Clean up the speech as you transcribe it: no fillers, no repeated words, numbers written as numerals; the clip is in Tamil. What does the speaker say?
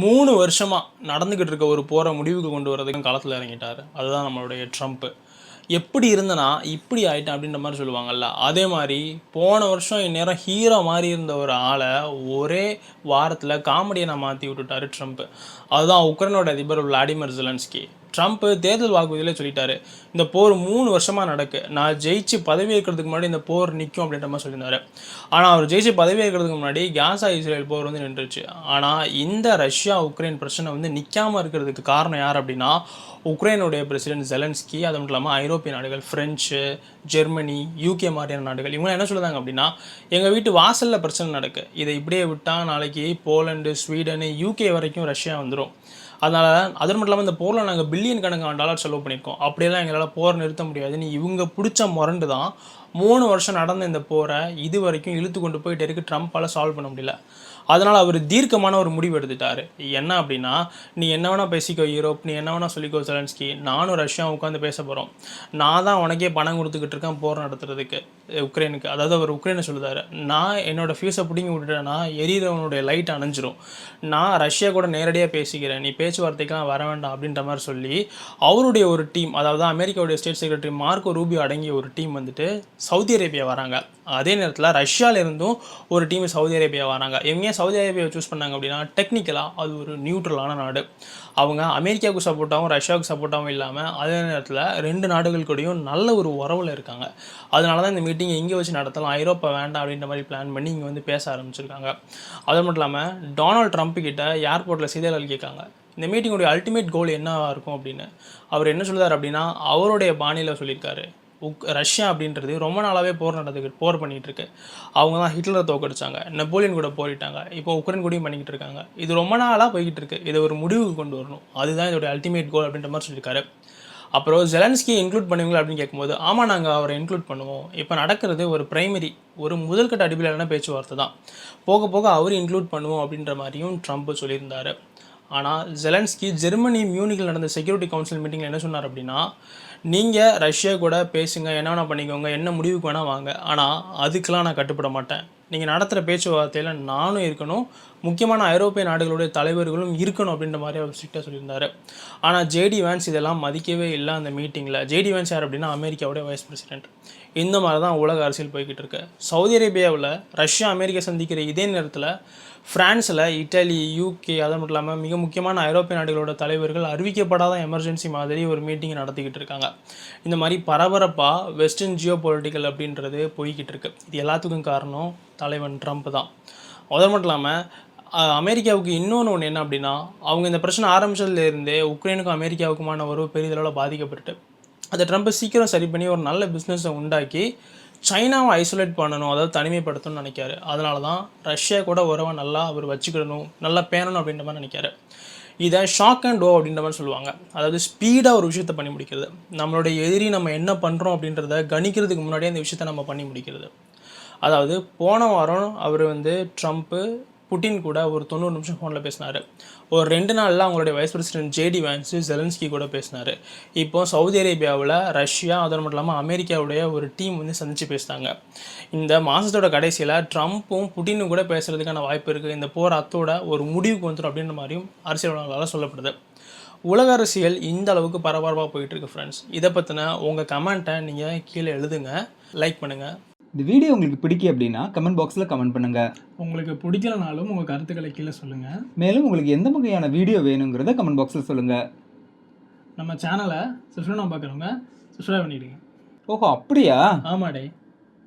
3 வருஷமா நடந்துகிட்டு இருக்க ஒரு போரை முடிவுக்கு கொண்டு வரதுக்கு களத்தில் இறங்கிட்டார். அதுதான் நம்மளுடைய ட்ரம்ப். எப்படி இருந்தனா இப்படி ஆயிட்டேன் அப்படின்ற மாதிரி சொல்லுவாங்கல்ல, அதே மாதிரி போன வருஷம் இந்நேரம் ஹீரோ மாதிரி இருந்த ஒரு ஆளை ஒரே வாரத்தில் காமெடியை மாற்றி விட்டுட்டாரு ட்ரம்ப். அதுதான் உக்ரைனோட அதிபர் விளாடிமிர் ஜெலன்ஸ்கி. ட்ரம்ப் தேர்தல் வாக்குறுதியிலே சொல்லிட்டாரு, இந்த போர் 3 வருஷமாக நடக்கு, நான் ஜெயிச்சு பதவி ஏற்கிறதுக்கு முன்னாடி இந்த போர் நிற்கும் அப்படின்ற மாதிரி சொல்லியிருந்தாரு. ஆனால் அவர் ஜெயிச்சு பதவி ஏற்கிறதுக்கு முன்னாடி காசா இஸ்ரேல் போர் வந்து நின்றுச்சு. ஆனால் இந்த ரஷ்யா உக்ரைன் பிரச்சனை வந்து நிற்காமல் இருக்கிறதுக்கு காரணம் யார் அப்படின்னா உக்ரைனுடைய பிரசிடென்ட் ஜெலன்ஸ்கி. அது மட்டும் இல்லாமல் ஐரோப்பிய நாடுகள், ஃப்ரெஞ்சு, ஜெர்மனி, யூகே மாதிரியான நாடுகள் இவங்க என்ன சொல்லுறாங்க அப்படின்னா, எங்கள் வீட்டு வாசலில் பிரச்சனை நடக்கு, இதை இப்படியே விட்டால் நாளைக்கு போலண்டு, ஸ்வீடனு, யூகே வரைக்கும் ரஷ்யா வந்துடும். அதனால் அது மட்டும் இல்லாமல் இந்த போரில் நாங்கள் பில்லியன் கணக்கான டாலர் செலவு பண்ணியிருக்கோம், அப்படியெல்லாம் எங்களால் போர் நிறுத்த முடியாதுன்னு இவங்க பிடிச்ச முரண்டு தான் 3 வருஷம் நடந்த இந்த போரை இது வரைக்கும் இழுத்து கொண்டு போயிட்டு இருக்கு. ட்ரம்ப்பால் சால்வ் பண்ண முடியல. அதனால் அவர் தீர்க்கமான ஒரு முடிவு எடுத்துட்டார். என்ன அப்படின்னா, நீ என்ன வேணால் பேசிக்கோ யூரோப், நீ என்ன வேணால் சொல்லிக்கோ ஜெலன்ஸ்கி, நானும் ரஷ்யாவும் உட்காந்து பேச போகிறோம். நான் தான் உனக்கே பணம் கொடுத்துக்கிட்டு இருக்கேன் போர் நடத்துறதுக்கு உக்ரைனுக்கு. அதாவது அவர் உக்ரைனை சொல்லுதாரு, நான் என்னோடய ஃபியூஸை பிடிங்கி விட்டுட்டேன்னா எரியறவனுடைய லைட் அணைஞ்சிரும், நான் ரஷ்யா கூட நேரடியாக பேசிக்கிறேன், நீ பேச்சுவார்த்தைக்கெலாம் வர வேண்டாம் அப்படின்ற மாதிரி சொல்லி அவருடைய ஒரு டீம், அதாவது அமெரிக்காவுடைய ஸ்டேட் செக்ரட்டரி மார்க்கோ ரூபியோ அடங்கிய ஒரு டீம் வந்துட்டு சவுதி அரேபியா வராங்க. அதே நேரத்தில் ரஷ்யாவிலேருந்தும் ஒரு டீம் சவுதி அரேபியா வராங்க. இவங்க சவுதி அரேபியாவை சூஸ் பண்ணாங்க அப்படின்னா டெக்னிக்கலாக அது ஒரு நியூட்ரலான நாடு. அவங்க அமெரிக்காவுக்கு சப்போர்ட்டாகவும் ரஷ்யாவுக்கு சப்போர்ட்டாகவும் இல்லாமல் அதே நேரத்தில் 2 நாடுகள் கூடயும் நல்ல ஒரு உறவில் இருக்காங்க. அதனால தான் இந்த மீட்டிங் எங்கே வச்சு நடத்தலாம், ஐரோப்பா வேண்டாம் அப்படின்ற மாதிரி பிளான் பண்ணி இங்கே வந்து பேச ஆரம்பிச்சிருக்காங்க. அது மட்டும் இல்லாமல் டொனால்ட் ட்ரம்ப் கிட்ட ஏர்போர்ட்டில் செய்தியாளர்கள் கேட்காங்க, இந்த மீட்டிங்குடைய அல்டிமேட் கோல் என்னவாக இருக்கும் அப்படின்னு. அவர் என்ன சொல்லுறாரு அப்படின்னா, அவருடைய பாணியில் சொல்லியிருக்காரு, ரஷ்யா அப்படின்றது ரொம்ப நாளாகவே போர் பண்ணிகிட்டு இருக்கு. அவங்க தான் ஹிட்லரை தோக்கடிச்சாங்க, நெப்போலியன் கூட போரிட்டாங்க, இப்போ உக்ரைன் கூடயும் பண்ணிக்கிட்டு இருக்காங்க. இது ரொம்ப நாளாக போய்கிட்டு இருக்கு, இதை ஒரு முடிவுக்கு கொண்டு வரணும், அதுதான் இதோட அல்டிமேட் கோல் அப்படின்ற மாதிரி சொல்லியிருக்காரு. அப்புறம் ஜெலன்ஸ்கி இன்க்ளூட் பண்ணுவீங்களா அப்படின்னு கேட்கும்போது, ஆமாம் நாங்கள் அவரை இன்க்ளூட் பண்ணுவோம். இப்போ நடக்கிறது ஒரு பிரைமரி, ஒரு முதல்கட்ட அடிப்படையிலான பேச்சுவார்த்தை தான், போக போக அவரும் இன்க்ளூட் பண்ணுவோம் அப்படின்ற மாதிரியும் ட்ரம்ப் சொல்லியிருந்தார். ஆனால் ஜெலன்ஸ்கி ஜெர்மனி மியூனிக்கில் நடந்த செக்யூரிட்டி கவுன்சில் மீட்டிங்கில் என்ன சொன்னார் அப்படின்னா, நீங்கள் ரஷ்யா கூட பேசுங்க, என்ன வேணால் பண்ணிக்கோங்க, என்ன முடிவுக்கு வேணால் வாங்க, ஆனால் அதுக்கெலாம் நான் கட்டுப்பட மாட்டேன், நீங்கள் நடத்துகிற பேச்சுவார்த்தையில் நானும் இருக்கணும், முக்கியமான ஐரோப்பிய நாடுகளுடைய தலைவர்களும் இருக்கணும் அப்படின்ற மாதிரி அவர் ஸ்ட்ரிக்டாக சொல்லியிருந்தார். ஆனால் ஜேடி வேன்ஸ் இதெல்லாம் மதிக்கவே இல்லை அந்த மீட்டிங்கில். ஜேடி வேன்ஸ் யார் அப்படின்னா அமெரிக்காவுடைய வைஸ் பிரசிடென்ட். இந்த மாதிரி தான் உலக அரசியல் போய்கிட்டு இருக்கு. சவுதி அரேபியாவில் ரஷ்யா அமெரிக்கா சந்திக்கிற இதே நேரத்தில் ஃப்ரான்ஸில் இட்டாலி, யூகே, அது மட்டும் இல்லாமல் மிக முக்கியமான ஐரோப்பிய நாடுகளோட தலைவர்கள் அறிவிக்கப்படாத எமர்ஜென்சி மாதிரி ஒரு மீட்டிங் நடத்திக்கிட்டு இருக்காங்க. இந்த மாதிரி பரபரப்பாக வெஸ்டர்ன் ஜியோ பொலிட்டிக்கல் அப்படின்றது போய்கிட்டு இருக்கு. இது எல்லாத்துக்கும் காரணம் தலைவன் ட்ரம்ப் தான். அது மட்டும் இல்லாமல் அமெரிக்காவுக்கு இன்னொன்று என்ன அப்படின்னா, அவங்க இந்த பிரச்சனை ஆரம்பித்ததுலேருந்தே உக்ரைனுக்கும் அமெரிக்காவுக்குமான ஒரு பெரிதளவில் பாதிக்கப்பட்டு அதை ட்ரம்ப் சீக்கிரம் சரி பண்ணி ஒரு நல்ல பிஸ்னஸை உண்டாக்கி சைனாவை ஐசோலேட் பண்ணணும், அதாவது தனிமைப்படுத்தணும்னு நினைக்காரு. அதனால தான் ரஷ்யா கூட உறவை நல்லா அவர் வச்சுக்கிடணும், நல்லா பேணணும் அப்படின்ற மாதிரி நினைக்காரு. இதை ஷாக் அண்ட் டோ அப்படின்ற மாதிரி சொல்லுவாங்க. அதாவது ஸ்பீடாக ஒரு விஷயத்தை பண்ணி முடிக்கிறது, நம்மளுடைய எதிரி நம்ம என்ன பண்ணுறோம் அப்படின்றத கணிக்கிறதுக்கு முன்னாடியே அந்த விஷயத்தை நம்ம பண்ணி முடிக்கிறது. அதாவது போன வாரம் அவர் ட்ரம்ப்பு புட்டின் கூட ஒரு 90 நிமிஷம் ஃபோனில் பேசினார். ஒரு 2 நாளில் அவங்களுடைய வைஸ் பிரசிடென்ட் ஜேடி வேன்ஸு ஜெலன்ஸ்கி கூட பேசினார். இப்போ சவுதி அரேபியாவில் ரஷ்யா, அது மட்டும் இல்லாமல் அமெரிக்காவுடைய ஒரு டீம் சந்தித்து பேசினாங்க. இந்த மாதத்தோட கடைசியில் ட்ரம்ப்பும் புட்டினும் கூட பேசுகிறதுக்கான வாய்ப்பு இருக்குது. இந்த போர் அத்தோட ஒரு முடிவுக்கு வந்துடும் அப்படின்ற மாதிரியும் அரசியல்வாதிகளால் சொல்லப்படுது. உலக அரசியல் இந்த அளவுக்கு பரபரப்பாக போயிட்டுருக்கு ஃப்ரெண்ட்ஸ். இதை பற்றின உங்கள் கமெண்ட்டை நீங்கள் கீழே எழுதுங்க, லைக் பண்ணுங்கள். இந்த வீடியோ உங்களுக்கு பிடிக்கும் அப்படின்னா கமெண்ட் பாக்ஸில் கமெண்ட் பண்ணுங்கள். உங்களுக்கு பிடிக்கலனாலும் உங்கள் கருத்துக்களை கீழே சொல்லுங்கள். மேலும் உங்களுக்கு எந்த வகையான வீடியோ வேணுங்கிறத கமெண்ட் பாக்ஸில் சொல்லுங்கள். நம்ம சேனலை சப்ஸ்கிரைப் பார்க்குறவங்க சப்ஸ்கிரைப் பண்ணிவிடுங்க. ஓஹோ அப்படியா? ஆமாடே.